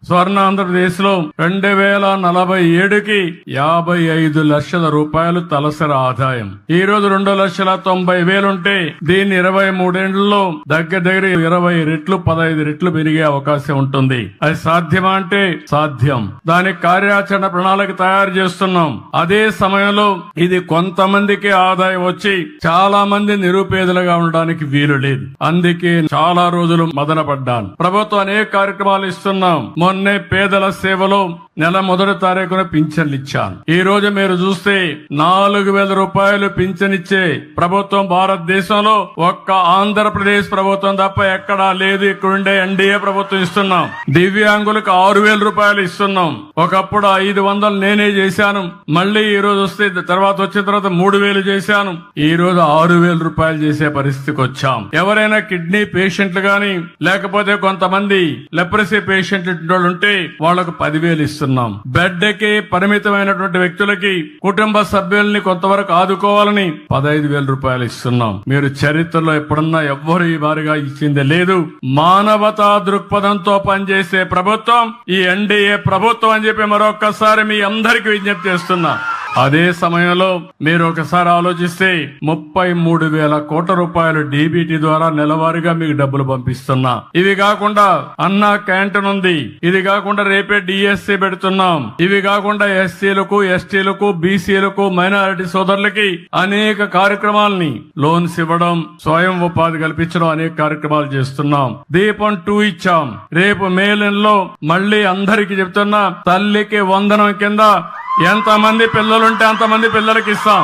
స్వర్ణ ఆంధ్రప్రదేశ్ లో 2047కి 55 లక్షల రూపాయలు తలసరి ఆదాయం. ఈ రోజు 2,90,000 ఉంటే దీన్ని 23 ఏళ్లలో దగ్గర 20 రెట్లు 15 రెట్లు పెరిగే అవకాశం ఉంటుంది. అది సాధ్యమా అంటే సాధ్యం. దానికి కార్యాచరణ ప్రణాళిక తయారు చేస్తున్నాం. అదే సమయంలో ఇది కొంతమందికి ఆదాయం వచ్చి చాలా మంది నిరుపేదలుగా ఉండడానికి వీలు లేదు. అందుకే చాలా రోజులు మదనపడ్డాను. ప్రభుత్వం అనేక కార్యక్రమాలు ఇస్తున్నాం. మొన్నే పేదల సేవలో నెల 1వ తారీఖున పింఛన్లు ఇచ్చాను. ఈ రోజు మీరు చూస్తే 4,000 రూపాయలు పింఛనిచ్చే ప్రభుత్వం భారతదేశంలో ఒక్క ఆంధ్రప్రదేశ్ ప్రభుత్వం తప్ప ఎక్కడా లేదు. ఇక్కడుండే ఎన్డీఏ ప్రభుత్వం ఇస్తున్నాం. దివ్యాంగులకు 6,000 రూపాయలు ఇస్తున్నాం. ఒకప్పుడు 500 నేనే చేశాను. మళ్ళీ ఈ రోజు వస్తే తర్వాత వచ్చిన తర్వాత 3,000 చేశాను. ఈ రోజు 6,000 రూపాయలు చేసే పరిస్థితికి వచ్చాం. ఎవరైనా కిడ్నీ పేషెంట్లు గాని లేకపోతే కొంతమంది లెప్రసీ పేషెంట్లు ఉంటే వాళ్లకు 10,000 ఇస్తున్నాం. బెడ్ కి పరిమితమైనటువంటి వ్యక్తులకి కుటుంబ సభ్యుల్ని కొంతవరకు ఆదుకోవాలని 15,000 రూపాయలు ఇస్తున్నాం. మీరు చరిత్రలో ఎప్పుడన్నా ఎవ్వరు ఈ వారిగా ఇచ్చింది లేదు. మానవతా దృక్పథంతో పనిచేసే ప్రభుత్వం ఈ ఎన్డీఏ ప్రభుత్వం అని చెప్పి మరొక్కసారి మీ అందరికీ విజ్ఞప్తి చేస్తున్నా. అదే సమయంలో మీరు ఒకసారి ఆలోచిస్తే 33,000 కోట్ల రూపాయలు డీబీటీ ద్వారా నెలవారీగా మీకు డబ్బులు పంపిస్తున్నా. ఇవి కాకుండా అన్నా క్యాంటీన్ ఉంది. ఇది కాకుండా రేపే డిఎస్సి పెడుతున్నాం. ఇవి కాకుండా ఎస్సీలకు ఎస్టీలకు బీసీలకు మైనారిటీ సోదరులకి అనేక కార్యక్రమాలని లోన్స్ ఇవ్వడం, స్వయం ఉపాధి కల్పించడం అనేక కార్యక్రమాలు చేస్తున్నాం. దీపం 2 ఇచ్చాం. రేపు మే నెలలో మళ్లీ అందరికీ చెప్తున్నా, తల్లికి వందనం కింద ఎంతమంది పిల్లలుంటే అంతమంది పిల్లలకి ఇస్తాం.